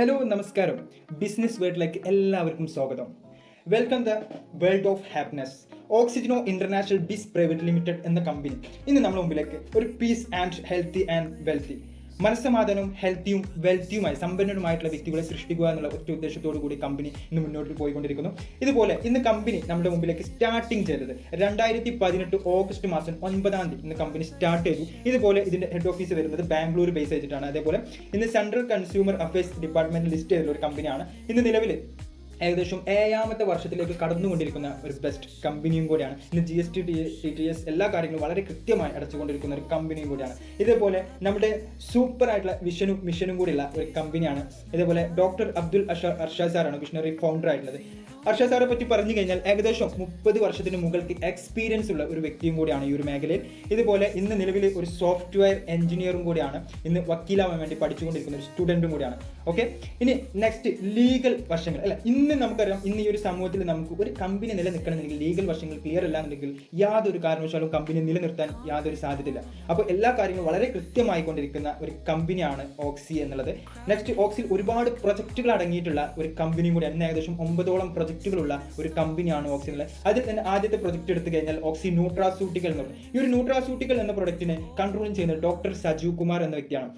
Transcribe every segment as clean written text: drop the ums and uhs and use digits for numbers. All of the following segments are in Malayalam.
ഹലോ നമസ്കാരം. ബിസിനസ് വേൾഡിലേക്ക് എല്ലാവർക്കും സ്വാഗതം. Welcome the world of happiness. Oxygeno international biz private limited എന്ന കമ്പനി ഇന്ന് നമ്മുടെ മുമ്പിലേക്ക് ഒരു peace and healthy and wealthy, മനസ്സമാധാനവും ഹെൽത്തിയും വെൽത്തിയുമായി സമ്പന്നരുമായിട്ടുള്ള വ്യക്തികളെ സൃഷ്ടിക്കുക എന്നുള്ള ഒറ്റ ഉദ്ദേശത്തോടു കൂടി കമ്പനി ഇന്ന് മുന്നോട്ട് പോയിക്കൊണ്ടിരിക്കുന്നു. ഇതുപോലെ ഇന്ന് കമ്പനി നമ്മുടെ മുമ്പിലേക്ക് സ്റ്റാർട്ടിങ് ചെയ്തത് 2018 ഓഗസ്റ്റ് മാസം 9 ഇന്ന് കമ്പനി സ്റ്റാർട്ട് ചെയ്തു. ഇതുപോലെ ഇതിന്റെ ഹെഡ് ഓഫീസ് വരുന്നത് ബാംഗ്ലൂർ ബേസ് ചെയ്തിട്ടാണ്. അതേപോലെ ഇന്ന് central consumer affairs department list ചെയ്തിട്ടുള്ള ഒരു കമ്പനിയാണ്. ഇന്ന് നിലവിൽ ഏകദേശം 7ാമത്തെ വർഷത്തിലേക്ക് കടന്നുകൊണ്ടിരിക്കുന്ന ഒരു ബെസ്റ്റ് കമ്പനിയും കൂടിയാണ്. ഇന്ന് GST TTS എല്ലാ കാര്യങ്ങളും വളരെ കൃത്യമായി അടച്ചുകൊണ്ടിരിക്കുന്ന ഒരു കമ്പനിയും കൂടിയാണ്. ഇതേപോലെ നമ്മുടെ സൂപ്പർ ആയിട്ടുള്ള വിഷനും മിഷനും കൂടിയുള്ള ഒരു കമ്പനിയാണ്. ഇതേപോലെ ഡോക്ടർ അബ്ദുൽ അർഷാദ് സാറാണ് വിഷണറി ഫൗണ്ടർ ആയിട്ടുള്ളത്. അർഷാദ് സാറെ പറ്റി പറഞ്ഞു കഴിഞ്ഞാൽ ഏകദേശം 30 വർഷത്തിന് മുകൾക്ക് എക്സ്പീരിയൻസ് ഉള്ള ഒരു വ്യക്തിയും കൂടിയാണ് ഈ ഒരു മേഖലയിൽ. ഇതുപോലെ ഇന്ന് നിലവിൽ ഒരു സോഫ്റ്റ്വെയർ എഞ്ചിനീയറും കൂടിയാണ്. ഇന്ന് വക്കീലാവാൻ വേണ്ടി പഠിച്ചുകൊണ്ടിരിക്കുന്ന ഒരു സ്റ്റുഡൻറ്റും കൂടിയാണ്. ഓക്കെ, ഇനി നെക്സ്റ്റ് ലീഗൽ വശങ്ങൾ അല്ല. ഇന്ന് നമുക്കറിയാം, ഇന്ന് ഈ ഒരു സമൂഹത്തിൽ നമുക്ക് ഒരു കമ്പനി നിലനിൽക്കണമെങ്കിൽ ലീഗൽ വശങ്ങൾ ക്ലിയർ അല്ലാന്നുണ്ടെങ്കിൽ യാതൊരു കാരണവശാലും കമ്പനി നിലനിർത്താൻ യാതൊരു സാധ്യതയില്ല. അപ്പോൾ എല്ലാ കാര്യങ്ങളും വളരെ കൃത്യമായി കൊണ്ടിരിക്കുന്ന ഒരു കമ്പനിയാണ് ഓക്സി എന്നുള്ളത്. നെക്സ്റ്റ്, ഓക്സിൽ ഒരുപാട് പ്രൊജക്റ്റുകൾ അടങ്ങിയിട്ടുള്ള ഒരു കമ്പനിയും കൂടിയാണ്. ഇന്ന് ഏകദേശം 9ഓളം പ്രൊജക്റ്റുകളുള്ള ഒരു കമ്പനിയാണ് ഓക്സി എന്നുള്ളത്. അതിൽ തന്നെ ആദ്യത്തെ പ്രൊജക്ട് എടുത്തു കഴിഞ്ഞാൽ ഓക്സി ന്യൂട്രാസ്യൂട്ടിക്കൽ എന്ന് പറയും. ഈ ഒരു ന്യൂട്രാസ്യൂട്ടിക്കൽ എന്ന പ്രൊഡക്റ്റിനെ കൺട്രോൾ ചെയ്യുന്നത് ഡോക്ടർ സജീവ് കുമാർ എന്ന വ്യക്തിയാണ്.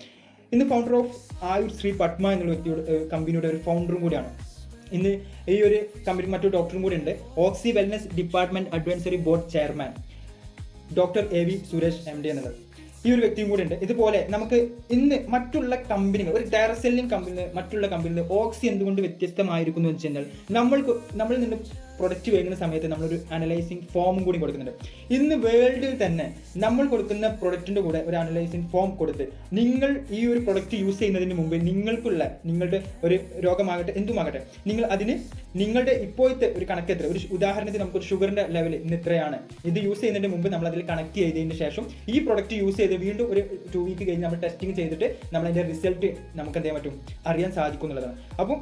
ഇന്ന് ഫൗണ്ടർ ഓഫ് ആയുർ ശ്രീ പത്മ എന്നുള്ള വ്യക്തിയുടെ കമ്പനിയുടെ ഒരു ഫൗണ്ടറും കൂടിയാണ്. ഇന്ന് ഈ ഒരു കമ്പനി മറ്റൊരു ഡോക്ടറും കൂടി ഉണ്ട്. Oxy wellness department advisory board chairman doctor AV Suresh MD എന്നുള്ളത് ഈ ഒരു വ്യക്തിയും കൂടി ഉണ്ട്. ഇതുപോലെ നമുക്ക് ഇന്ന് മറ്റുള്ള കമ്പനികൾ, ഒരു ഡയറക്ട് സെല്ലിംഗ് കമ്പനി മറ്റുള്ള കമ്പനിയിൽ ഓക്സി എന്തുകൊണ്ട് വ്യത്യസ്തമായിരിക്കുന്നു എന്ന് വെച്ച് കഴിഞ്ഞാൽ നമ്മളിൽ നിന്ന് പ്രൊഡക്റ്റ് വാങ്ങുന്ന സമയത്ത് നമ്മളൊരു അനലൈസിങ് ഫോമും കൂടി കൊടുക്കുന്നുണ്ട്. ഇന്ന് വേൾഡിൽ തന്നെ നമ്മൾ കൊടുക്കുന്ന പ്രൊഡക്റ്റിന്റെ കൂടെ ഒരു അനലൈസിങ് ഫോം കൊടുത്ത് നിങ്ങൾ ഈ ഒരു പ്രൊഡക്റ്റ് യൂസ് ചെയ്യുന്നതിന് മുമ്പ് നിങ്ങളുടെ ഒരു രോഗമാകട്ടെ എന്തുമാകട്ടെ, നിങ്ങൾ അതിന് നിങ്ങളുടെ ഇപ്പോഴത്തെ ഒരു കണക്കെത്ര, ഒരു ഉദാഹരണത്തിന് നമുക്കൊരു ഷുഗറിന്റെ ലെവൽ ഇന്ന് ഇത്രയാണ്, ഇത് യൂസ് ചെയ്യുന്നതിന് മുമ്പ് നമ്മൾ അതിൽ കണക്ട് ചെയ്തതിന് ശേഷം ഈ പ്രൊഡക്റ്റ് യൂസ് ചെയ്ത് വീണ്ടും ഒരു 2 വീക്ക് കഴിഞ്ഞ് നമ്മൾ ടെസ്റ്റിംഗ് ചെയ്തിട്ട് നമ്മൾ അതിന്റെ റിസൾട്ട് നമുക്ക് എന്ത് ചെയ്യാൻ പറ്റും, അറിയാൻ സാധിക്കും എന്നുള്ളതാണ്. അപ്പം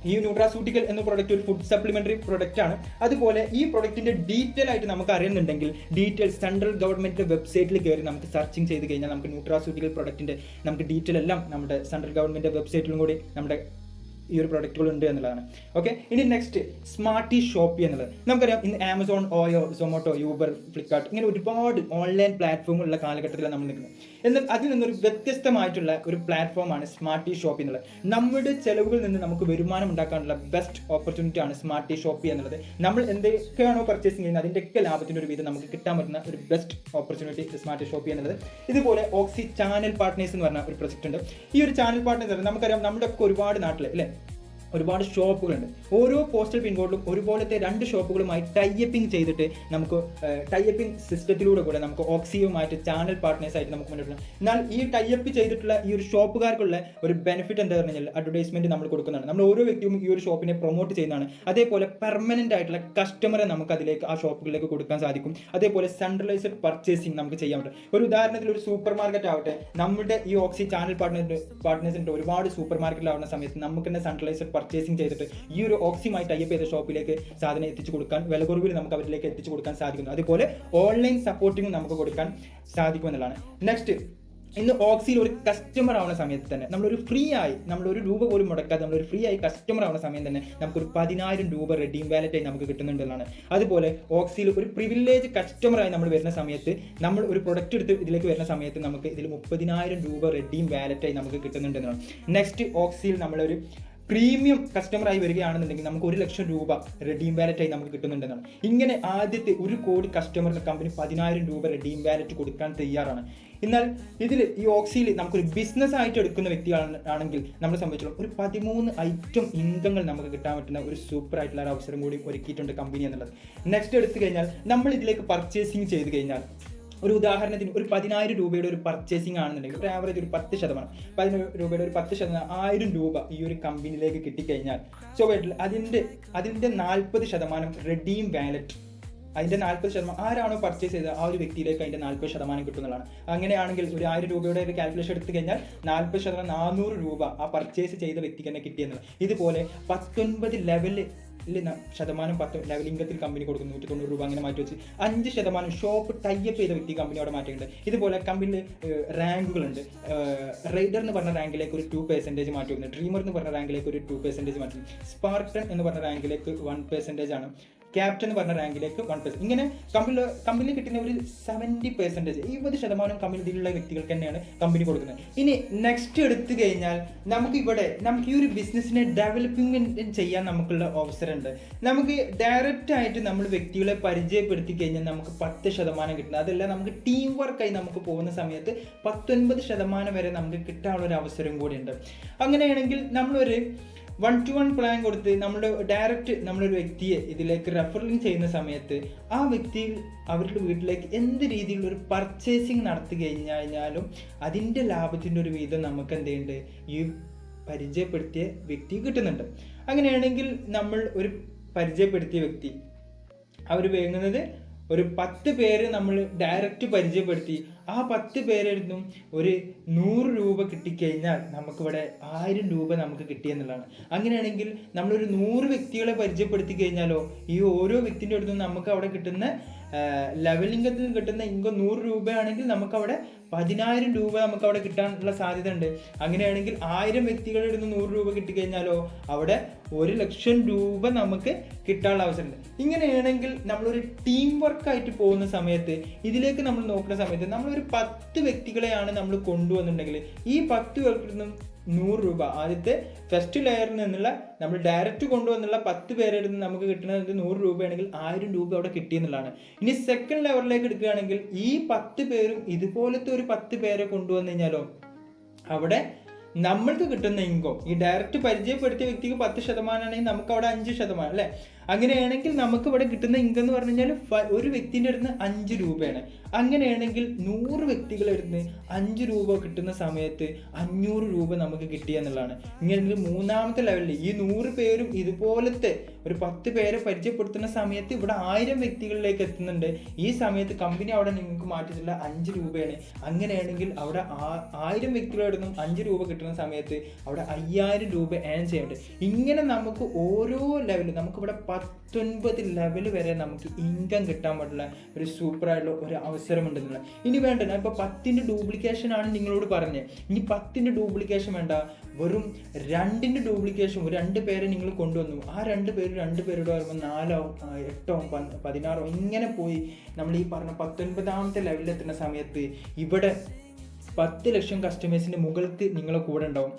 ഈ ന്യൂട്രാസ്യൂട്ടിക്കൽ എന്ന പ്രൊഡക്റ്റ് ഒരു ഫുഡ് സപ്ലിമെന്ററി പ്രൊഡക്റ്റ് ആണ്. അതുപോലെ ഈ പ്രൊഡക്റ്റിന്റെ ഡീറ്റെയിൽ ആയിട്ട് നമുക്ക് അറിയുന്നുണ്ടെങ്കിൽ ഡീറ്റെയിൽസ് സെൻട്രൽ ഗവൺമെന്റിന്റെ വെബ്സൈറ്റിൽ കയറി നമുക്ക് സെർച്ചിങ് ചെയ്ത് കഴിഞ്ഞാൽ നമുക്ക് ന്യൂട്രാസ്യൂട്ടിക്കൽ പ്രൊഡക്റ്റിന്റെ നമുക്ക് ഡീറ്റെയിൽ എല്ലാം നമ്മുടെ സെൻട്രൽ ഗവൺമെന്റ് വെബ്സൈറ്റിലും കൂടി നമ്മുടെ ഈ ഒരു പ്രൊഡക്റ്റുകൾ ഉണ്ട് എന്നുള്ളതാണ്. ഓക്കെ, ഇനി നെക്സ്റ്റ് സ്മാർട്ടി ഷോപ്പി എന്നുള്ളത്. നമുക്കറിയാം, ഇന്ന് ആമസോൺ, ഓയോ, സൊമാറ്റോ, യൂബർ, ഫ്ലിപ്കാർട്ട് ഇങ്ങനെ ഒരുപാട് ഓൺലൈൻ പ്ലാറ്റ്ഫോമുള്ള കാലഘട്ടത്തിലാണ് നമ്മൾ നിൽക്കുന്നത്. എന്നാൽ അതിൽ നിന്നൊരു വ്യത്യസ്തമായിട്ടുള്ള ഒരു പ്ലാറ്റ്ഫോമാണ് സ്മാർട്ടി ഷോപ്പി എന്നുള്ളത്. നമ്മുടെ ചെലവുകളിൽ നിന്ന് നമുക്ക് വരുമാനം ഉണ്ടാക്കാനുള്ള ബെസ്റ്റ് ഓപ്പർച്യൂണിറ്റി ആണ് സ്മാർട്ടി ഷോപ്പി എന്നുള്ളത്. നമ്മൾ എന്തൊക്കെയാണോ പർച്ചേസിങ് ചെയ്യുന്നത് അതിൻ്റെയൊക്കെ ലാഭത്തിൻ്റെ ഒരു വീതം നമുക്ക് കിട്ടാൻ പറ്റുന്ന ഒരു ബെസ്റ്റ് ഓപ്പർച്യൂണിറ്റി സ്മാർട്ടി ഷോപ്പി എന്നുള്ളത്. ഇതുപോലെ ഓക്സി ചാനൽ പാർട്ട്നേഴ്സ് എന്ന് പറഞ്ഞ ഒരു പ്രൊജക്റ്റ് ഉണ്ട്. ഈ ഒരു ചാനൽ പാർട്ട്നേഴ്സ് നമുക്കറിയാം, നമ്മുടെ ഒക്കെ ഒരുപാട് നാട്ടിൽ അല്ലേ ഒരുപാട് ഷോപ്പുകളുണ്ട്. ഓരോ പോസ്റ്റൽ പിൻകോഡിലും ഒരുപോലത്തെ 2 ഷോപ്പുകളുമായി ടൈപ്പിംഗ് ചെയ്തിട്ട് നമുക്ക് ടൈപ്പിംഗ് സിസ്റ്റത്തിലൂടെ കൂടെ നമുക്ക് ഓക്സിയുമായിട്ട് ചാനൽ പാർട്ട്നേഴ്സ് ആയിട്ട് നമുക്ക് മുന്നോട്ട്. എന്നാൽ ഈ ടൈപ്പ് ചെയ്തിട്ടുള്ള ഈ ഒരു ഷോപ്പുകാർക്കുള്ള ഒരു ബെനിഫിറ്റ് എന്താ പറഞ്ഞു കഴിഞ്ഞാൽ അഡ്വർടൈസ്മെന്റ് നമ്മൾ കൊടുക്കുന്നതാണ്. നമ്മൾ ഓരോ വ്യക്തിയും ഈ ഒരു ഷോപ്പിനെ പ്രൊമോട്ട് ചെയ്യുന്നതാണ്. അതേപോലെ പെർമനന്റ് ആയിട്ടുള്ള കസ്റ്റമറെ നമുക്ക് അതിലേക്ക് ആ ഷോപ്പുകളിലേക്ക് കൊടുക്കാൻ സാധിക്കും. അതേപോലെ സെൻട്രലൈസ്ഡ് പർച്ചേസിംഗ് നമുക്ക് ചെയ്യാൻ പറ്റും. ഒരു ഉദാഹരണത്തിൽ ഒരു സൂപ്പർ മാർക്കറ്റ് ആവട്ടെ, നമ്മുടെ ഈ ഓക്സി ചാനൽ പാർട്ട്നേഴ്സിന്റെ ഒരുപാട് സൂപ്പർ മാർക്കറ്റിലാവുന്ന സമയത്ത് നമുക്ക് തന്നെ സെൻട്രലൈസ്ഡ് പർച്ചേസിംഗ് ചെയ്തിട്ട് ഈ ഒരു ഓക്സിയുമായി ടൈപ്പ് ചെയ്ത ഷോപ്പിലേക്ക് സാധനം എത്തിച്ചു കൊടുക്കാൻ വിലക്കുറവിൽ നമുക്ക് അവരിലേക്ക് എത്തിച്ചു കൊടുക്കാൻ സാധിക്കുന്നു. അതുപോലെ ഓൺലൈൻ സപ്പോർട്ടിംഗ് നമുക്ക് കൊടുക്കാൻ സാധിക്കും എന്നുള്ളതാണ്. നെക്സ്റ്റ്, ഇന്ന് ഓക്സിയിൽ ഒരു കസ്റ്റമർ ആവുന്ന സമയത്ത് തന്നെ നമ്മളൊരു ഫ്രീ ആയി, നമ്മൾ ഒരു രൂപ പോലും മുടക്കാതെ നമ്മളൊരു ഫ്രീ ആയി കസ്റ്റമർ ആവുന്ന സമയം തന്നെ നമുക്കൊരു 10,000 രൂപ റെഡീം വാലറ്റായി നമുക്ക് കിട്ടുന്നുണ്ടെന്നാണ്. അതുപോലെ ഓക്സിയിൽ ഒരു പ്രിവിലേജ് കസ്റ്റമറായി നമ്മൾ വരുന്ന സമയത്ത്, നമ്മൾ ഒരു പ്രൊഡക്റ്റ് എടുത്ത് ഇതിലേക്ക് വരുന്ന സമയത്ത് നമുക്ക് ഇതിൽ 30,000 രൂപ റെഡീം വാലറ്റായി നമുക്ക് കിട്ടുന്നുണ്ടെന്നാണ്. നെക്സ്റ്റ്, ഓക്സിയിൽ നമ്മളൊരു പ്രീമിയം കസ്റ്റമറായി വരികയാണെന്നുണ്ടെങ്കിൽ നമുക്ക് 1,00,000 രൂപ റെഡീം വാലറ്റായി നമുക്ക് കിട്ടുന്നുണ്ടെന്നാണ്. ഇങ്ങനെ ആദ്യത്തെ 1 കോടി കസ്റ്റമറിന് കമ്പനി 10,000 രൂപ റെഡീം വാലറ്റ് കൊടുക്കാൻ തയ്യാറാണ്. എന്നാൽ ഇതിൽ ഈ ഓക്സിയിൽ നമുക്കൊരു ബിസിനസ് ആയിട്ട് എടുക്കുന്ന വ്യക്തിയാണെങ്കിൽ നമ്മളെ സംബന്ധിച്ചിടത്തോളം ഒരു 13 ഐറ്റം ഇൻകങ്ങൾ നമുക്ക് കിട്ടാൻ പറ്റുന്ന ഒരു സൂപ്പർ ആയിട്ടുള്ള ഒരു അവസരം കൂടി ഒരുക്കിയിട്ടുണ്ട് കമ്പനി എന്നുള്ളത്. നെക്സ്റ്റ് എടുത്തു കഴിഞ്ഞാൽ നമ്മൾ ഇതിലേക്ക് പർച്ചേസിങ് ചെയ്ത് കഴിഞ്ഞാൽ, ഒരു ഉദാഹരണത്തിന് ഒരു 10,000 രൂപയുടെ ഒരു പർച്ചേസിംഗ് ആണെന്നുണ്ടെങ്കിൽ ഒരു ആവറേജ് ഒരു 10%, 10 രൂപയുടെ ഒരു 10%, 1000 രൂപ ഈ ഒരു കമ്പനിയിലേക്ക് കിട്ടിക്കഴിഞ്ഞാൽ അതിൻ്റെ 40% റെഡീം വാലറ്റ്, അതിൻ്റെ 40% ആരാണോ പർച്ചേസ് ചെയ്തത് ആ ഒരു വ്യക്തിയിലേക്ക് അതിൻ്റെ 40% കിട്ടുന്നതാണ്. അങ്ങനെയാണെങ്കിൽ ഒരു 1000 രൂപയുടെ ഒരു കാൽക്കുലേഷൻ എടുത്തു കഴിഞ്ഞാൽ 40% 400 രൂപ ആ പർച്ചേസ് ചെയ്ത വ്യക്തിക്ക് തന്നെ കിട്ടിയെന്നുള്ളത്. ഇതുപോലെ 19 ലെവലിൽ ശതമാനം 10 ലെവലിംഗത്തിൽ കമ്പനി കൊടുക്കുന്നു, 190 രൂപ അങ്ങനെ മാറ്റി വെച്ച് 5% ഷോപ്പ് ടൈപ്പ് ചെയ്ത വ്യക്തി കമ്പനി അവിടെ മാറ്റിയിട്ടുണ്ട്. ഇതുപോലെ കമ്പനിയിൽ റാങ്കുകളുണ്ട്. റൈഡർ എന്ന് പറഞ്ഞ റാങ്കിലേക്ക് ഒരു 2% മാറ്റി വെക്കുന്നത്, ഡ്രീമർ എന്ന് പറഞ്ഞ റാങ്കിലേക്ക് ഒരു 2% മാറ്റി, സ്പാർട്ടൺ എന്ന് പറഞ്ഞ റാങ്കിലേക്ക് 1% ആണ്, ക്യാപ്റ്റൻ എന്ന് പറഞ്ഞ റാങ്കിലേക്ക് 1%. ഇങ്ങനെ കമ്പനി കിട്ടുന്ന ഒരു 70%, 70% കമ്പനിയിലുള്ള വ്യക്തികൾക്ക് തന്നെയാണ് കമ്പനി കൊടുക്കുന്നത്. ഇനി നെക്സ്റ്റ് എടുത്തു കഴിഞ്ഞാൽ നമുക്ക് ഈ ഒരു ബിസിനസ്സിനെ ഡെവലപ്പിംഗ് ചെയ്യാൻ നമുക്കുള്ള അവസരമുണ്ട്. നമുക്ക് ഡയറക്റ്റ് ആയിട്ട് നമ്മൾ വ്യക്തികളെ പരിചയപ്പെടുത്തി കഴിഞ്ഞാൽ നമുക്ക് 10% കിട്ടുന്നത്. അതല്ല, നമുക്ക് ടീം വർക്കായി നമുക്ക് പോകുന്ന സമയത്ത് 19% വരെ നമുക്ക് കിട്ടാനുള്ള ഒരു അവസരം കൂടിയുണ്ട്. അങ്ങനെയാണെങ്കിൽ നമ്മളൊരു 1-to-1 പ്ലാൻ കൊടുത്ത് നമ്മളൊരു വ്യക്തിയെ ഇതിലേക്ക് റെഫറിങ് ചെയ്യുന്ന സമയത്ത് ആ വ്യക്തി അവരുടെ വീട്ടിലേക്ക് എന്ത് രീതിയിലുള്ള ഒരു പർച്ചേസിങ് നടത്തി കഴിഞ്ഞാലും അതിൻ്റെ ലാഭത്തിൻ്റെ ഒരു വീതം നമുക്ക് എന്ത് ചെയ്യുന്നുണ്ട്, ഈ പരിചയപ്പെടുത്തിയ വ്യക്തി കിട്ടുന്നുണ്ട്. അങ്ങനെയാണെങ്കിൽ നമ്മൾ ഒരു പരിചയപ്പെടുത്തിയ വ്യക്തി അവർ വേങ്ങുന്നത് ഒരു 10 പേര് നമ്മൾ ഡയറക്റ്റ് പരിചയപ്പെടുത്തി ആ 10 പേരെടുത്തും ഒരു 100 രൂപ കിട്ടിക്കഴിഞ്ഞാൽ നമുക്കിവിടെ 1000 രൂപ നമുക്ക് കിട്ടിയെന്നുള്ളതാണ്. അങ്ങനെയാണെങ്കിൽ നമ്മളൊരു 100 വ്യക്തികളെ പരിചയപ്പെടുത്തി കഴിഞ്ഞാലോ ഈ ഓരോ വ്യക്തിൻ്റെ അടുത്തും നമുക്ക് അവിടെ കിട്ടുന്ന ലെവലിംഗത്തിൽ കിട്ടുന്ന ഇൻകം 100 രൂപയാണെങ്കിൽ നമുക്കവിടെ 10,000 രൂപ നമുക്കവിടെ കിട്ടാനുള്ള സാധ്യത ഉണ്ട്. അങ്ങനെയാണെങ്കിൽ 1000 വ്യക്തികളുടെ അടുത്ത് 100 രൂപ കിട്ടിക്കഴിഞ്ഞാലോ അവിടെ 1,00,000 രൂപ നമുക്ക് കിട്ടാനുള്ള അവസരമുണ്ട്. ഇങ്ങനെയാണെങ്കിൽ നമ്മളൊരു ടീം വർക്കായിട്ട് പോകുന്ന സമയത്ത് ഇതിലേക്ക് നമ്മൾ നോക്കുന്ന സമയത്ത് നമ്മളൊരു 10 വ്യക്തികളെയാണ് നമ്മൾ കൊണ്ടുവന്നിട്ടുണ്ടെങ്കിൽ ഈ 10 പേർക്ക് 100 രൂപ ആദ്യത്തെ ഫസ്റ്റ് ലെയറിൽ നിന്നുള്ള നമ്മൾ ഡയറക്റ്റ് കൊണ്ടുവന്നുള്ള 10 പേരിൽ നിന്ന് നമുക്ക് കിട്ടുന്നത് 100 രൂപയാണെങ്കിൽ 1000 രൂപ അവിടെ കിട്ടിയെന്നുള്ളതാണ്. ഇനി സെക്കൻഡ് ലെവലിലേക്ക് എടുക്കുകയാണെങ്കിൽ ഈ 10 പേരും ഇതുപോലത്തെ ഒരു 10 പേരെ കൊണ്ടുവന്നു കഴിഞ്ഞാലോ അവിടെ നമ്മൾക്ക് കിട്ടുന്ന ഇൻകം ഈ ഡയറക്റ്റ് പരിചയപ്പെടുത്തിയ വ്യക്തിക്ക് 10% ആണെങ്കിൽ നമുക്ക് അവിടെ 5% അല്ലേ. അങ്ങനെയാണെങ്കിൽ നമുക്ക് ഇവിടെ കിട്ടുന്ന ഇൻകം എന്ന് പറഞ്ഞു കഴിഞ്ഞാൽ ഒരു വ്യക്തിൻ്റെ അടുത്ത് 5 രൂപയാണ്. അങ്ങനെയാണെങ്കിൽ 100 വ്യക്തികളെടുത്ത് 5 രൂപ കിട്ടുന്ന സമയത്ത് 500 രൂപ നമുക്ക് കിട്ടിയെന്നുള്ളതാണ്. ഇങ്ങനെ മൂന്നാമത്തെ ലെവലിൽ ഈ 100 പേരും ഇതുപോലത്തെ ഒരു 10 പേരെ പരിചയപ്പെടുത്തുന്ന സമയത്ത് ഇവിടെ 1000 വ്യക്തികളിലേക്ക് എത്തുന്നുണ്ട്. ഈ സമയത്ത് കമ്പനി അവിടെ നിങ്ങൾക്ക് മാറ്റിയിട്ടുള്ള 5 രൂപയാണ്. അങ്ങനെയാണെങ്കിൽ അവിടെ 1000 വ്യക്തികളെടുത്തും 5 രൂപ കിട്ടുന്ന സമയത്ത് അവിടെ 5000 രൂപ ഏൺ ചെയ്യുന്നുണ്ട്. ഇങ്ങനെ നമുക്ക് ഓരോ ലെവലും നമുക്കിവിടെ 19 ലെവൽ വരെ നമുക്ക് ഇൻകം കിട്ടാൻ പറ്റുള്ള ഒരു സൂപ്പറായിട്ടുള്ള ഒരു അവസരമുണ്ടെന്നുള്ള. ഇനി വേണ്ട, ഞാൻ ഇപ്പോൾ 10ൻ്റെ ഡ്യൂപ്ലിക്കേഷൻ ആണ് നിങ്ങളോട് പറഞ്ഞത്. ഇനി 10ൻ്റെ ഡ്യൂപ്ലിക്കേഷൻ വേണ്ട, വെറും 2ൻ്റെ ഡ്യൂപ്ലിക്കേഷൻ 2 പേരെ നിങ്ങൾ കൊണ്ടുവന്നു. ആ 2 പേരോട് പറയുമ്പോൾ 4 ആവും, 8 ആവും, 16 ആവും. ഇങ്ങനെ പോയി നമ്മൾ ഈ പറഞ്ഞ 19ാമത്തെ ലെവലിലെത്തുന്ന സമയത്ത് ഇവിടെ 10 ലക്ഷം കസ്റ്റമേഴ്സിൻ്റെ മുകൾക്ക് നിങ്ങളെ കൂടെ ഉണ്ടാവും.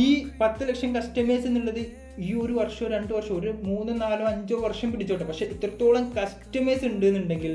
ഈ 10 ലക്ഷം കസ്റ്റമേഴ്സ് എന്നുള്ളത് ഈ ഒരു വർഷമോ 2 വർഷമോ ഒരു 3, 4, 5 വർഷം പിടിച്ചോട്ടെ, പക്ഷെ ഇത്രത്തോളം കസ്റ്റമേഴ്സ് ഉണ്ട് എന്നുണ്ടെങ്കിൽ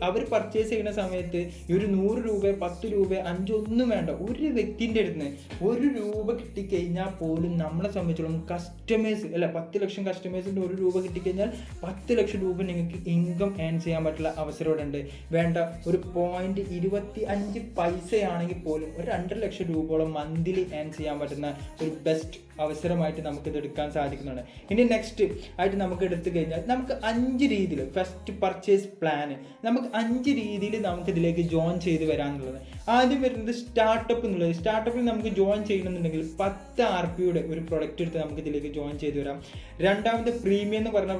അവർ പർച്ചേസ് ചെയ്യുന്ന സമയത്ത് ഈ ഒരു 100 രൂപ 10 രൂപ 5 ഒന്നും വേണ്ട, ഒരു വ്യക്തിൻ്റെ അടുത്ത് 1 രൂപ കിട്ടിക്കഴിഞ്ഞാൽ പോലും നമ്മളെ സംബന്ധിച്ചോളം കസ്റ്റമേഴ്സ് 10 ലക്ഷം കസ്റ്റമേഴ്സിൻ്റെ 1 രൂപ കിട്ടിക്കഴിഞ്ഞാൽ 10 ലക്ഷം രൂപ നിങ്ങൾക്ക് ഇൻകം ഏൺ ചെയ്യാൻ പറ്റുള്ള അവസരം ഉണ്ട്. വേണ്ട, ഒരു 0.25 പൈസയാണെങ്കിൽ പോലും ഒരു 2 ലക്ഷം രൂപയോളം മന്ത്ലി ഏൺ ചെയ്യാൻ പറ്റുന്ന ഒരു ബെസ്റ്റ് അവസരമായിട്ട് നമുക്കിത് എടുക്കാൻ സാധിക്കുന്നതാണ്. ഇനി നെക്സ്റ്റ് ആയിട്ട് നമുക്ക് എടുത്തു കഴിഞ്ഞാൽ നമുക്ക് 5 രീതിയിൽ ഫസ്റ്റ് പർച്ചേസ് പ്ലാന് നമുക്ക് 5 രീതിയിൽ നമുക്ക് ഇതിലേക്ക് ജോയിൻ ചെയ്ത് വരാനുള്ളത്. ആദ്യം വരുന്നത് സ്റ്റാർട്ടപ്പ് എന്നുള്ളത്. സ്റ്റാർട്ടപ്പിൽ നമുക്ക് ജോയിൻ ചെയ്യണമെന്നുണ്ടെങ്കിൽ 10 RPയുടെ ഒരു പ്രൊഡക്റ്റ് എടുത്ത് നമുക്ക് ഇതിലേക്ക് ജോയിൻ ചെയ്ത് വരാം. രണ്ടാമത് പ്രീമിയം എന്ന് പറഞ്ഞ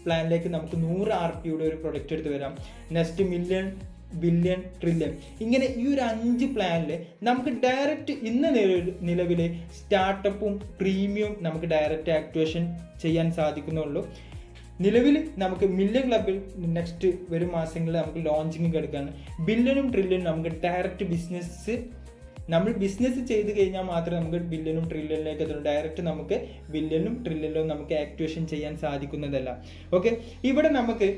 പ്ലാനിലേക്ക് നമുക്ക് 100 RPയുടെ ഒരു പ്രൊഡക്റ്റ് എടുത്ത് വരാം. Next million, billion, trillion. ഇങ്ങനെ ഈ ഒരു 5 പ്ലാനിൽ നമുക്ക് ഡയറക്റ്റ് ഇന്ന് നിലവിൽ സ്റ്റാർട്ടപ്പും പ്രീമിയം നമുക്ക് ഡയറക്റ്റ് ആക്ടിവേഷൻ ചെയ്യാൻ സാധിക്കുന്നുള്ളൂ. നിലവിൽ നമുക്ക് മില്യൺ ക്ലബിൽ നെക്സ്റ്റ് വരും മാസങ്ങളിൽ നമുക്ക് ലോഞ്ചിങ് എടുക്കുകയാണ്. ബില്യണും ട്രില്യണും നമുക്ക് ഡയറക്റ്റ് ബിസിനസ് ചെയ്ത് കഴിഞ്ഞാൽ മാത്രമേ നമുക്ക് ബില്യണും ട്രില്യണിലേക്ക് എത്തുള്ളൂ. ഡയറക്റ്റ് നമുക്ക് ബില്യണും ട്രില്യണിലും നമുക്ക് ആക്ടിവേഷൻ ചെയ്യാൻ സാധിക്കുന്നതല്ല. ഓക്കെ, ഇവിടെ നമുക്ക്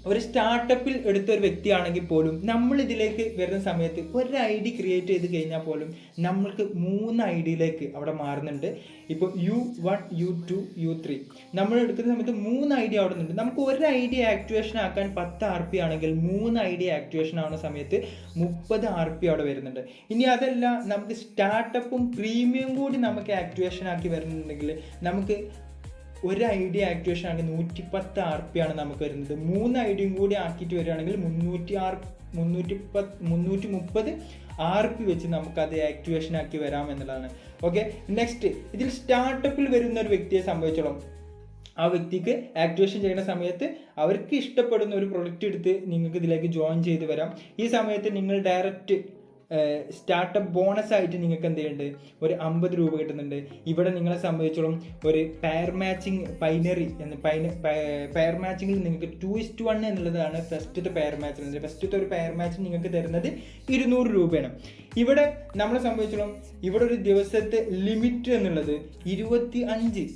ഒരു സ്റ്റാർട്ടപ്പിൽ എടുത്തൊരു വ്യക്തിയാണെങ്കിൽ പോലും നമ്മൾ ഇതിലേക്ക് വരുന്ന സമയത്ത് ഒരു ID ക്രിയേറ്റ് ചെയ്ത് കഴിഞ്ഞാൽ പോലും നമ്മൾക്ക് 3 IDയിലേക്ക് അവിടെ മാറുന്നുണ്ട്. ഇപ്പോൾ U1, U2, U3 നമ്മൾ എടുക്കുന്ന സമയത്ത് 3 ID അവിടെ ഉണ്ട്. നമുക്ക് ഒരു ID ആക്ടിവേഷൻ ആക്കാൻ 10 RP ആണെങ്കിൽ 3 ID ആക്ടിവേഷൻ ആവുന്ന സമയത്ത് 30 RP അവിടെ വരുന്നുണ്ട്. ഇനി അതല്ല, നമുക്ക് സ്റ്റാർട്ടപ്പും പ്രീമിയം കൂടി നമുക്ക് ആക്ടിവേഷൻ ആക്കി വരുന്നുണ്ടെങ്കിൽ നമുക്ക് ഒരു ID ആക്ടിവേഷൻ ആണെങ്കിൽ 110 RP ആണ് നമുക്ക് വരുന്നത്. 3 IDയും കൂടി ആക്കിയിട്ട് വരികയാണെങ്കിൽ 330 RP വെച്ച് നമുക്കത് ആക്ടിവേഷൻ ആക്കി വരാം എന്നുള്ളതാണ്. ഓക്കെ, നെക്സ്റ്റ് ഇതിൽ സ്റ്റാർട്ടപ്പിൽ വരുന്ന ഒരു വ്യക്തിയെ സംബന്ധിച്ചോളം ആ വ്യക്തിക്ക് ആക്ടിവേഷൻ ചെയ്യുന്ന സമയത്ത് അവർക്ക് ഇഷ്ടപ്പെടുന്ന ഒരു പ്രൊഡക്റ്റ് എടുത്ത് നിങ്ങൾക്ക് ഇതിലേക്ക് ജോയിൻ ചെയ്ത് വരാം. ഈ സമയത്ത് നിങ്ങൾ ഡയറക്റ്റ് സ്റ്റാർട്ടപ്പ് ബോണസ് ആയിട്ട് നിങ്ങൾക്ക് എന്ത് ചെയ്യുന്നുണ്ട്, ഒരു 50 രൂപ കിട്ടുന്നുണ്ട്. ഇവിടെ നിങ്ങളെ സംബന്ധിച്ചോളം ഒരു പെയർ മാച്ചിങ് പെയർ മാച്ചിങ്ങിൽ നിങ്ങൾക്ക് 2:1 എന്നുള്ളതാണ് ഫസ്റ്റത്തെ പെയർ മാച്ചിങ്. ഫസ്റ്റത്തെ ഒരു പെയർ മാച്ചിങ് നിങ്ങൾക്ക് തരുന്നത് 200 രൂപയാണ്. ഇവിടെ നമ്മളെ സംബന്ധിച്ചോളം ഇവിടെ ഒരു ദിവസത്തെ ലിമിറ്റ് എന്നുള്ളത് 25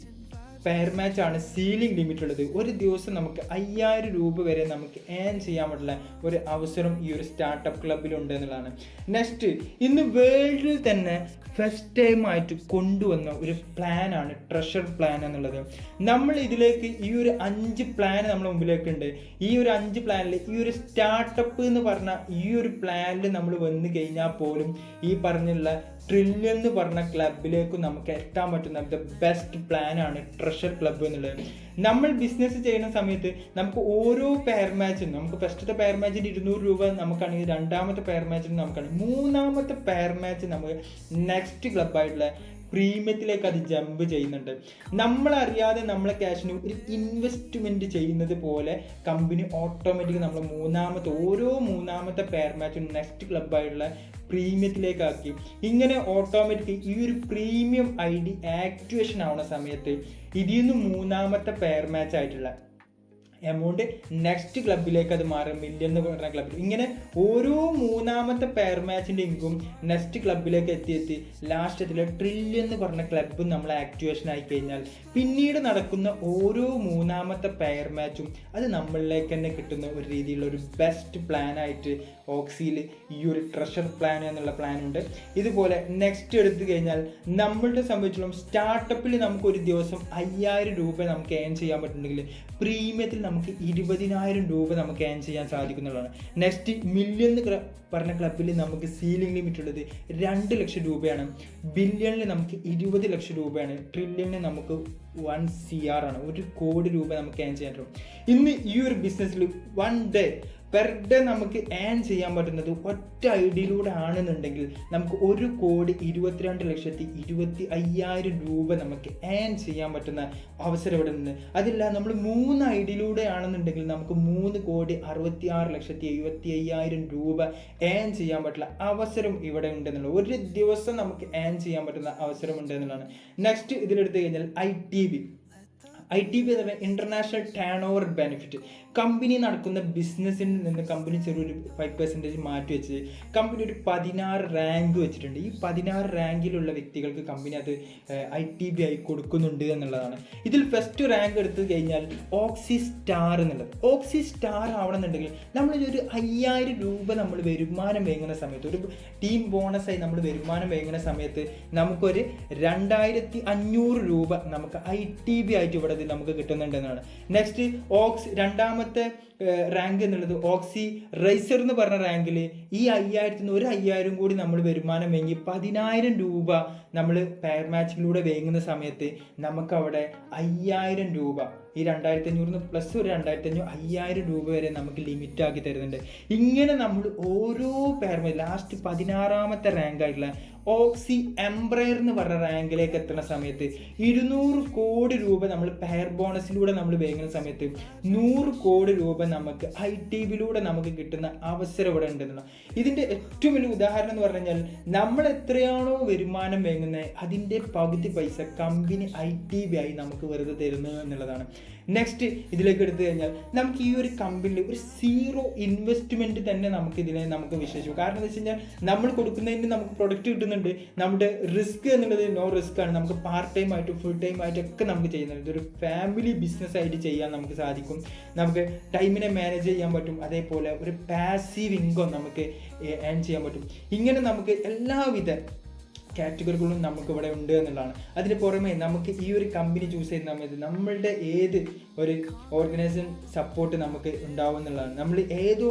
പെയർ മാച്ച് ആണ് സീലിംഗ് ലിമിറ്റ് ഉള്ളത്. ഒരു ദിവസം നമുക്ക് 5000 രൂപ വരെ നമുക്ക് ഏൺ ചെയ്യാൻ പറ്റുന്ന ഒരു അവസരം ഈ ഒരു സ്റ്റാർട്ടപ്പ് ക്ലബിലുണ്ട് എന്നുള്ളതാണ്. നെക്സ്റ്റ്, ഇന്ന് വേൾഡിൽ തന്നെ ഫസ്റ്റ് ടൈം ആയിട്ട് കൊണ്ടുവന്ന ഒരു പ്ലാനാണ് ട്രഷർ പ്ലാൻ എന്നുള്ളത്. നമ്മൾ ഇതിലേക്ക് ഈ ഒരു 5 പ്ലാൻ നമ്മുടെ മുമ്പിലേക്കുണ്ട്. ഈ ഒരു 5 പ്ലാനിൽ ഈ ഒരു സ്റ്റാർട്ടപ്പ് എന്ന് പറഞ്ഞ ഈ ഒരു പ്ലാനിൽ നമ്മൾ വന്നു കഴിഞ്ഞാൽ പോലും ഈ പറഞ്ഞുള്ള ട്രില്യൺ എന്ന് പറഞ്ഞ ക്ലബിലേക്ക് നമുക്ക് എത്താൻ പറ്റുന്ന ദ ബെസ്റ്റ് പ്ലാനാണ് ട്രഷർ ക്ലബ്ബ് എന്നുള്ളത്. നമ്മൾ ബിസിനസ് ചെയ്യുന്ന സമയത്ത് നമുക്ക് ഓരോ പെയർ മാച്ചിനും നമുക്ക് ഫസ്റ്റത്തെ പെയർ മാച്ചിന് 200 രൂപ നമുക്കാണെങ്കിൽ, രണ്ടാമത്തെ പെയർ മാച്ചിന് നമുക്കാണെങ്കിൽ, മൂന്നാമത്തെ പെയർ മാച്ച് നമുക്ക് നെക്സ്റ്റ് ക്ലബ്ബായിട്ടുള്ള പ്രീമിയത്തിലേക്ക് അത് ജമ്പ് ചെയ്യുന്നുണ്ട്. നമ്മളറിയാതെ നമ്മളെ ക്യാഷിന് ഒരു ഇൻവെസ്റ്റ്മെൻറ്റ് ചെയ്യുന്നത് പോലെ കമ്പനി ഓട്ടോമാറ്റിക് നമ്മൾ ഓരോ മൂന്നാമത്തെ പെയർ മാച്ചും നെക്സ്റ്റ് ക്ലബ്ബായിട്ടുള്ള പ്രീമിയത്തിലേക്കാക്കി. ഇങ്ങനെ ഓട്ടോമാറ്റിക് ഈ ഒരു പ്രീമിയം ID ആക്ടിവേഷൻ ആവുന്ന സമയത്ത് ഇതിൽ നിന്ന് മൂന്നാമത്തെ പെയർ മാച്ച് ആയിട്ടുള്ള എമൗണ്ട് നെക്സ്റ്റ് ക്ലബിലേക്ക് അത് മാറും, മില്യൺ എന്ന് പറഞ്ഞ ക്ലബിൽ. ഇങ്ങനെ ഓരോ മൂന്നാമത്തെ പെയർ മാച്ചിൻ്റെ ഇൻകം നെക്സ്റ്റ് ക്ലബിലേക്ക് എത്തി ലാസ്റ്റത്തിലെ ട്രില്യൺ എന്ന് പറഞ്ഞ ക്ലബ്ബ് നമ്മൾ ആക്ടിവേഷൻ ആയി കഴിഞ്ഞാൽ പിന്നീട് നടക്കുന്ന ഓരോ മൂന്നാമത്തെ പെയർ മാച്ചും അത് നമ്മളിലേക്ക് തന്നെ കിട്ടുന്ന ഒരു രീതിയിലുള്ള ഒരു ബെസ്റ്റ് പ്ലാനായിട്ട് ഓക്സിയിൽ ഈ ഒരു ട്രഷർ പ്ലാൻ എന്നുള്ള പ്ലാൻ ഉണ്ട്. ഇതുപോലെ നെക്സ്റ്റ് എടുത്തു കഴിഞ്ഞാൽ നമ്മളുടെ സംബന്ധിച്ചിടത്തോളം സ്റ്റാർട്ടപ്പിൽ നമുക്ക് ഒരു ദിവസം 5000 രൂപ നമുക്ക് ഏൺ ചെയ്യാൻ പറ്റുന്നുണ്ടെങ്കിൽ പ്രീമിയത്തിൽ നമുക്ക് 20,000 രൂപ നമുക്ക് ഏൺ ചെയ്യാൻ സാധിക്കുന്നതാണ്. നെക്സ്റ്റ് മില്യൺ എന്ന് പറഞ്ഞ ക്ലബിൽ നമുക്ക് സീലിംഗ് ലിമിറ്റ് ഉള്ളത് 2 ലക്ഷം രൂപയാണ്. ബില്യണിൽ നമുക്ക് 20 ലക്ഷം രൂപയാണ്. ട്രില്യണിന് നമുക്ക് 1 CR ആണ്, 1 കോടി രൂപ നമുക്ക് ഏൺ ചെയ്യാൻ പറ്റും. ഇന്ന് ഈ ഒരു ബിസിനസ്സിൽ 1 ഡേ പെർ ഡേ നമുക്ക് ഏൺ ചെയ്യാൻ പറ്റുന്നത് ഒറ്റ ഐഡിയിലൂടെ ആണെന്നുണ്ടെങ്കിൽ നമുക്ക് 1,22,25,000 രൂപ നമുക്ക് ഏൺ ചെയ്യാൻ പറ്റുന്ന അവസരം ഇവിടെ നിന്ന്. അതില്ല നമ്മൾ 3 ഐഡിയിലൂടെ ആണെന്നുണ്ടെങ്കിൽ നമുക്ക് 3,66,75,000 രൂപ ഏൺ ചെയ്യാൻ പറ്റുന്ന അവസരം ഇവിടെ ഉണ്ടെന്നുള്ളത്. ഒരു ദിവസം നമുക്ക് ഏൺ ചെയ്യാൻ പറ്റുന്ന അവസരം ഉണ്ട് എന്നുള്ളതാണ്. നെക്സ്റ്റ് ഇതിലെടുത്ത് കഴിഞ്ഞാൽ ITB എന്ന് പറഞ്ഞാൽ international turn over benefit. Company നടക്കുന്ന ബിസിനസ്സിൽ നിന്ന് കമ്പനി ചെറിയൊരു 5% മാറ്റി വെച്ച് കമ്പനി ഒരു 16 റാങ്ക് വെച്ചിട്ടുണ്ട്. ഈ 16 റാങ്കിലുള്ള വ്യക്തികൾക്ക് കമ്പനി അത് ITB ആയി കൊടുക്കുന്നുണ്ട് എന്നുള്ളതാണ്. ഇതിൽ ഫസ്റ്റ് റാങ്ക് എടുത്തു കഴിഞ്ഞാൽ ഓക്സി സ്റ്റാർ എന്നുള്ളത്. ഓക്സി സ്റ്റാർ ആവണമെന്നുണ്ടെങ്കിൽ നമ്മളൊരു 5000 രൂപ നമ്മൾ വരുമാനം വേങ്ങുന്ന സമയത്ത്, ഒരു ടീം ബോണസായി നമ്മൾ വരുമാനം വേങ്ങുന്ന സമയത്ത് നമുക്കൊരു 2500 രൂപ നമുക്ക് ITB ആയിട്ട് ഇവിടെ നമുക്ക് കിട്ടുന്നുണ്ടെന്നാണ്. നെക്സ്റ്റ് രണ്ടാമത്തെ റാങ്ക് എന്നുള്ളത് ഓക്സി റൈസർ എന്ന് പറഞ്ഞ റാങ്കിൽ ഈ 5000 ഒരു 5000 കൂടി നമ്മൾ വരുമാനം വേങ്ങി 10,000 രൂപ നമ്മൾ പെയർ മാച്ചിലൂടെ വേങ്ങുന്ന സമയത്ത് നമുക്കവിടെ 5000 രൂപ, ഈ 2500 പ്ലസ് ഒരു 2500 5000 രൂപ വരെ നമുക്ക് ലിമിറ്റ് ആക്കി തരുന്നുണ്ട്. ഇങ്ങനെ നമ്മൾ ഓരോ പെയർ ലാസ്റ്റ് 16ാമത്തെ റാങ്ക് ആയിട്ടുള്ള ഓക്സി എംബ്രയർ എന്ന് പറഞ്ഞ റാങ്കിലേക്ക് എത്തുന്ന സമയത്ത് 200 കോടി രൂപ നമ്മൾ പെയർ ബോണസിലൂടെ നമ്മൾ വേങ്ങുന്ന സമയത്ത് 100 കോടി രൂപ നമുക്ക് ITBയിലൂടെ നമുക്ക് കിട്ടുന്ന അവസരം ഇവിടെ ഉണ്ടെന്നുള്ള. ഇതിൻ്റെ ഏറ്റവും വലിയ ഉദാഹരണം എന്ന് പറഞ്ഞു കഴിഞ്ഞാൽ നമ്മൾ എത്രയാണോ വരുമാനം വേങ്ങുന്നത് അതിൻ്റെ പകുതി പൈസ കമ്പനി ITB ആയി നമുക്ക് വെറുതെ തരുന്നു എന്നുള്ളതാണ്. നെക്സ്റ്റ് ഇതിലേക്ക് എടുത്തു കഴിഞ്ഞാൽ നമുക്ക് ഈ ഒരു കമ്പനിയിൽ ഒരു 0 ഇൻവെസ്റ്റ്മെൻറ്റ് തന്നെ നമുക്ക് വിശ്വസിക്കും. കാരണം എന്താ വെച്ച് കഴിഞ്ഞാൽ നമ്മൾ കൊടുക്കുന്നതിന് നമുക്ക് പ്രൊഡക്റ്റ് കിട്ടുന്നുണ്ട്. നമ്മുടെ റിസ്ക് എന്നുള്ളത് നോ റിസ്ക് ആണ്. നമുക്ക് പാർട്ട് ടൈം ആയിട്ടും ഫുൾ ടൈം ആയിട്ടൊക്കെ നമുക്ക് ചെയ്യുന്നുണ്ട്. ഇതൊരു ഫാമിലി ബിസിനസ് ആയിട്ട് ചെയ്യാൻ നമുക്ക് സാധിക്കും. നമുക്ക് ടൈമിനെ മാനേജ് ചെയ്യാൻ പറ്റും. അതേപോലെ ഒരു പാസീവ് ഇൻകം നമുക്ക് ഏൺ ചെയ്യാൻ പറ്റും. ഇങ്ങനെ നമുക്ക് എല്ലാവിധ കാറ്റഗറികളും നമുക്ക് ഇവിടെ ഉണ്ട് എന്നുള്ളതാണ്. അതിന് പുറമെ നമുക്ക് ഈ ഒരു കമ്പനി ചൂസ് ചെയ്യുന്ന സമയത്ത് നമ്മളുടെ ഏത് ഒരു ഓർഗനൈസേഷൻ സപ്പോർട്ട് നമുക്ക് ഉണ്ടാവും എന്നുള്ളതാണ്. നമ്മൾ ഏതോ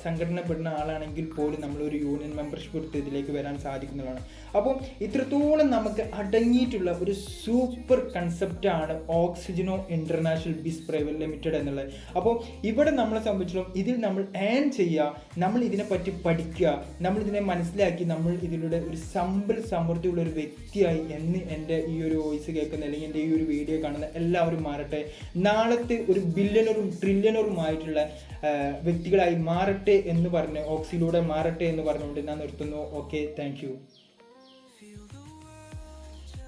സംഘടനപ്പെടുന്ന ആളാണെങ്കിൽ പോലും നമ്മളൊരു യൂണിയൻ മെമ്പർഷിപ്പ് എടുത്ത് ഇതിലേക്ക് വരാൻ സാധിക്കുന്നതാണ്. അപ്പോൾ ഇത്രത്തോളം നമുക്ക് അടങ്ങിയിട്ടുള്ള ഒരു സൂപ്പർ കൺസെപ്റ്റാണ് Oxygeno international biz private limited എന്നുള്ളത്. അപ്പോൾ ഇവിടെ നമ്മളെ സംബന്ധിച്ചിടത്തോളം ഇതിൽ നമ്മൾ ഏൺ ചെയ്യുക, നമ്മൾ ഇതിനെപ്പറ്റി പഠിക്കുക, നമ്മൾ ഇതിനെ മനസ്സിലാക്കി നമ്മൾ ഇതിലൂടെ ഒരു സമ്പിൾ സാമർഥ്യമുള്ള ഒരു വ്യക്തിയായി എന്ന് എൻ്റെ ഈ ഒരു വോയിസ് കേൾക്കുന്ന അല്ലെങ്കിൽ എൻ്റെ ഈ ഒരു വീഡിയോ കാണുന്ന എല്ലാവരും മാറട്ടെ. നാളത്തെ ഒരു ബില്യണറും ട്രില്യണറുമായിട്ടുള്ള വ്യക്തികളായി മാറട്ടെ എന്ന് പറഞ്ഞ്, ഓക്സിയിലൂടെ മാറട്ടെ എന്ന് പറഞ്ഞുകൊണ്ട് ഞാൻ നിർത്തുന്നു. Okay, thank you.